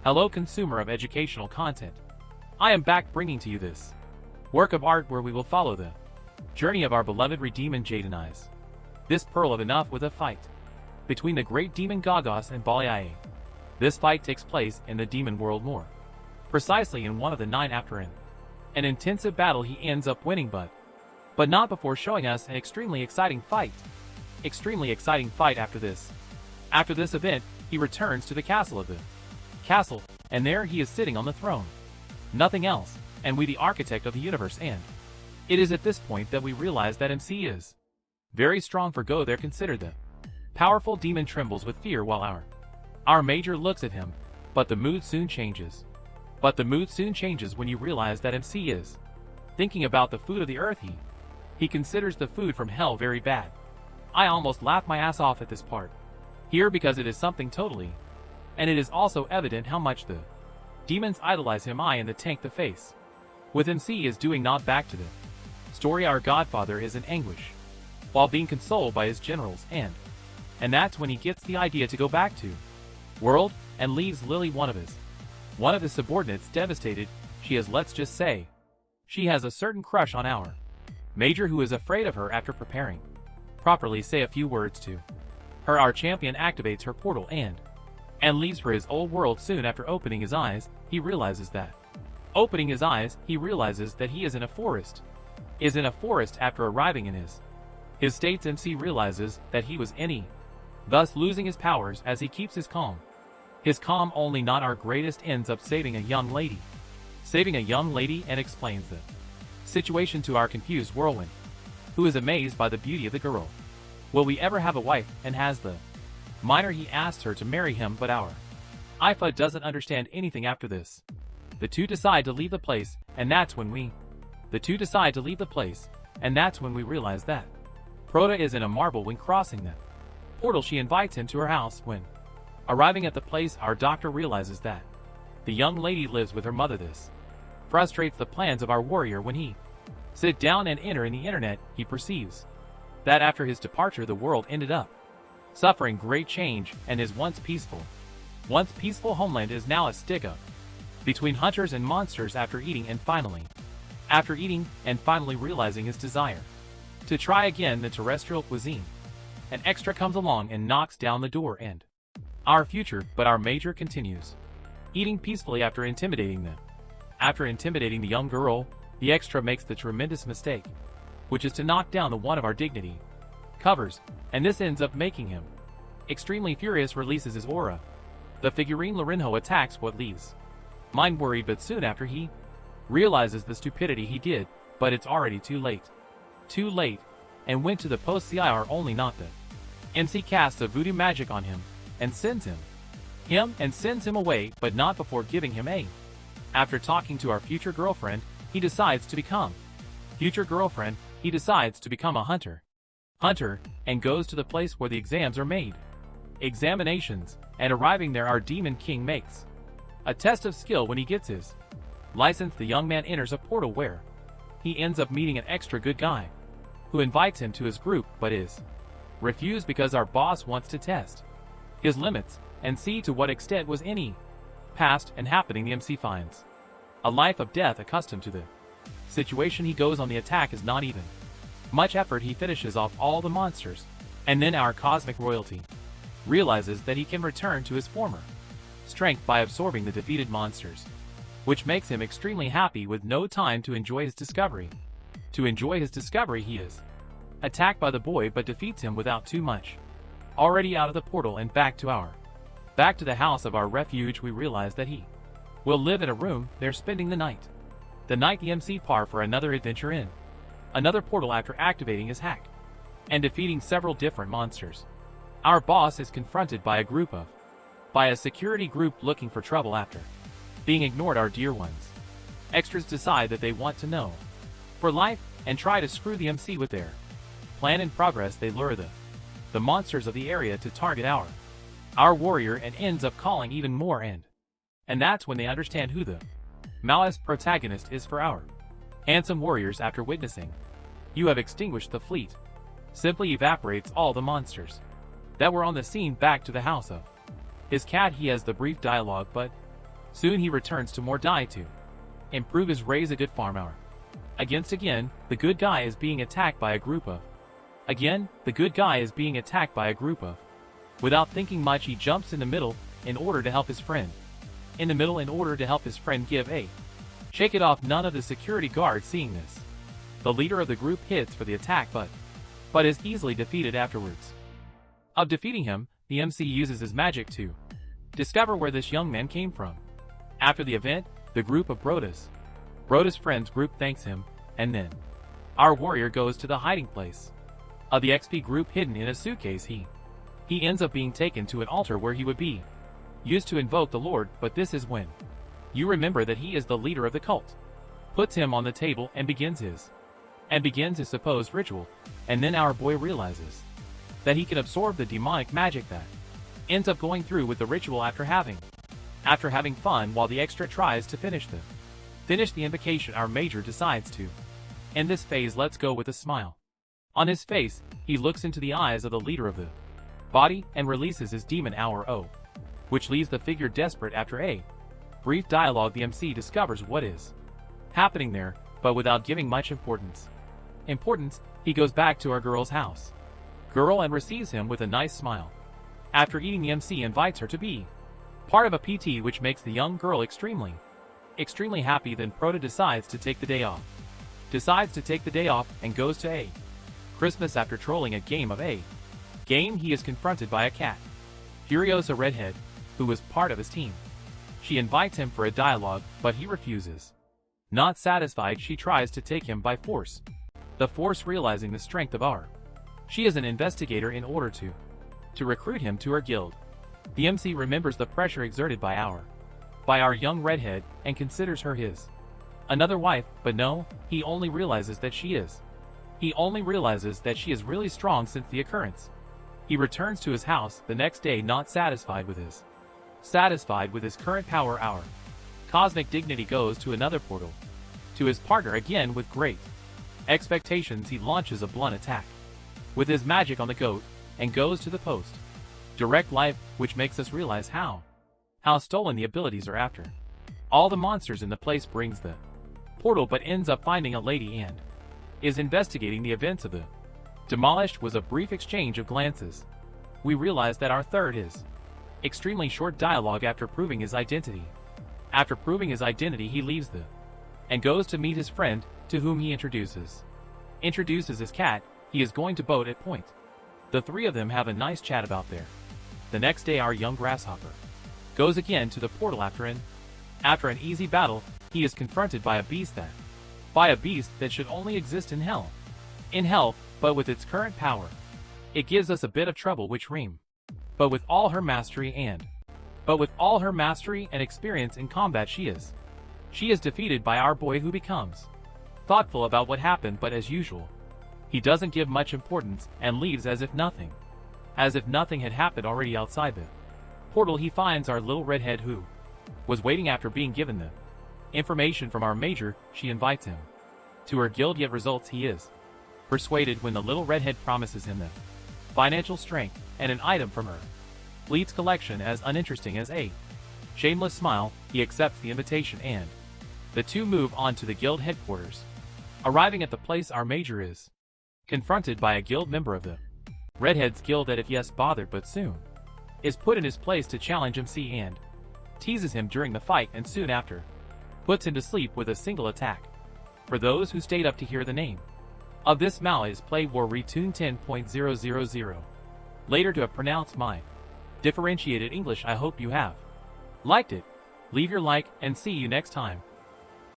Hello consumer of educational content. I am back bringing to you this work of art where we will follow the journey of our beloved Demon Jaden Eyes. This pearl of enough with a fight between the great demon Gagos and Baliae. This fight takes place in the demon world more precisely in one of the 9 after an intensive battle he ends up winning but not before showing us an extremely exciting fight. After this event, he returns to the castle and there he is sitting on the throne. Nothing else, and we the architect of the universe, and it is at this point that we realize that MC is very strong for Go there. Consider the powerful demon trembles with fear while our major looks at him, but the mood soon changes. When you realize that MC is thinking about the food of the earth. He considers the food from hell very bad. I almost laughed my ass off at this part here because it is something totally, and it is also evident how much the demons idolize him. I in the tank the face with MC is doing not back to the story. Our godfather is in anguish while being consoled by his generals, and that's when he gets the idea to go back to world and leaves Lily, one of his subordinates, devastated. She is, let's just say, she has a certain crush on our major who is afraid of her. After preparing properly say a few words to her, our champion activates her portal and leaves for his old world. Soon after opening his eyes, he realizes that he is in a forest. After arriving in his states, MC realizes that he was thus losing his powers as he keeps his calm. Only not our greatest ends up saving a young lady and explains the situation to our confused whirlwind, who is amazed by the beauty of the girl. Will we ever have a wife? And has the minor he asks her to marry him, but our Ifa doesn't understand anything. After this, the two decide to leave the place, and that's when we realize that Prota is in a marble. When crossing the portal, she invites him to her house. When arriving at the place, our doctor realizes that the young lady lives with her mother. This frustrates the plans of our warrior. When he sit down and enter in the internet, he perceives that after his departure the world ended up suffering great change, and his once peaceful homeland is now a stick-up between hunters and monsters. After eating and finally realizing his desire to try again the terrestrial cuisine, an extra comes along and knocks down the door, and our major continues eating peacefully. After intimidating the young girl, the extra makes the tremendous mistake, which is to knock down the one of our dignity covers, and this ends up making him extremely furious. Releases his aura. The figurine Lorenzo attacks what leaves mind worried, but soon after he realizes the stupidity he did, but it's already too late, and went to the post CIR. Only not the MC casts a voodoo magic on him and sends him away, but not before giving him a. After talking to our future girlfriend, he decides to become a hunter, and goes to the place where the exams are made. Examinations, and arriving there, our demon king makes a test of skill. When he gets his license, the young man enters a portal where he ends up meeting an extra good guy who invites him to his group, but is refused because our boss wants to test his limits and see to what extent was any past and happening. The MC finds a life of death. Accustomed to the situation, he goes on the attack. Is not even much effort, he finishes off all the monsters, and then our cosmic royalty realizes that he can return to his former strength by absorbing the defeated monsters, which makes him extremely happy. With no time to enjoy his discovery, he is attacked by the boy but defeats him without too much. Already out of the portal and back to the house of our refuge, we realize that he will live in a room there, spending the night the MC par for another adventure in another portal. After activating his hack and defeating several different monsters, our boss is confronted by a security group looking for trouble. After being ignored, our dear ones extras decide that they want to know for life and try to screw the MC with their plan. In progress, they lure the monsters of the area to target our warrior, and ends up calling even more, and that's when they understand who the malice protagonist is for our handsome warriors. After witnessing you have extinguished the fleet, simply evaporates all the monsters that were on the scene back to the house of his cat. He has the brief dialogue, but Soon he returns to more die to improve his raise a good farm hour. Again, the good guy is being attacked by a group of. Without thinking much, he jumps in the middle in order to help his friend. Give a shake it off. None of the security guards seeing this. The leader of the group hits for the attack but is easily defeated afterwards. Of defeating him, the MC uses his magic to discover where this young man came from. After the event, the group of Brota's friends group thanks him, and then our warrior goes to the hiding place of the XP group hidden in a suitcase. He ends up being taken to an altar where he would be used to invoke the Lord, but this is when you remember that he is the leader of the cult. Puts him on the table and begins his supposed ritual, and then our boy realizes that he can absorb the demonic magic that ends up going through with the ritual after having fun while the extra tries to finish the invocation. Our major decides to end this phase. Let's go with a smile on his face. He looks into the eyes of the leader of the body and releases his demon hour which leaves the figure desperate. After a brief dialogue, the MC discovers what is happening there, but without giving much importance, he goes back to our girl's house and receives him with a nice smile. After eating, the MC invites her to be part of a PT, which makes the young girl extremely happy. Then Prota decides to take the day off and goes to a Christmas. After trolling a game, he is confronted by a cat, Furiosa redhead, who was part of his team. She invites him for a dialogue, but he refuses. Not satisfied, she tries to take him by force. The force realizing the strength of she is an investigator in order to recruit him to her guild. The MC remembers the pressure exerted by our young redhead and considers her his another wife, but no, he only realizes that she is really strong since the occurrence. He returns to his house the next day, not satisfied with his current power hour. Cosmic dignity goes to another portal to his partner. Again, with great expectations, he launches a blunt attack with his magic on the goat and goes to the post direct life, which makes us realize how stolen the abilities are after all the monsters in the place. Brings the portal, but ends up finding a lady and is investigating the events of the demolished. Was a brief exchange of glances. We realize that our third is extremely short dialogue. After proving his identity, he leaves and goes to meet his friend, to whom he introduces his cat. He is going to boat at point. The three of them have a nice chat about there. The next day, our young grasshopper goes again to the portal. After an easy battle, he is confronted by a beast that should only exist in hell, but with its current power, it gives us a bit of trouble. Which Reem, but with all her mastery and experience in combat, she is defeated by our boy, who becomes thoughtful about what happened, but as usual, he doesn't give much importance and leaves as if nothing had happened already. Outside the portal, he finds our little redhead, who was waiting. After being given the information from our major, she invites him to her guild, yet results he is persuaded when the little redhead promises him the financial strength and an item from her fleet's collection. As uninteresting as a shameless smile, he accepts the invitation, and the two move on to the guild headquarters. Arriving at the place, our major is confronted by a guild member of the Redhead's guild that, if yes bothered, but soon is put in his place to challenge MC and teases him during the fight, and soon after puts him to sleep with a single attack. For those who stayed up to hear, the name of this manga is Play War Webtoon 10.000. Later to have pronounced my differentiated English. I hope you have liked it. Leave your like and see you next time.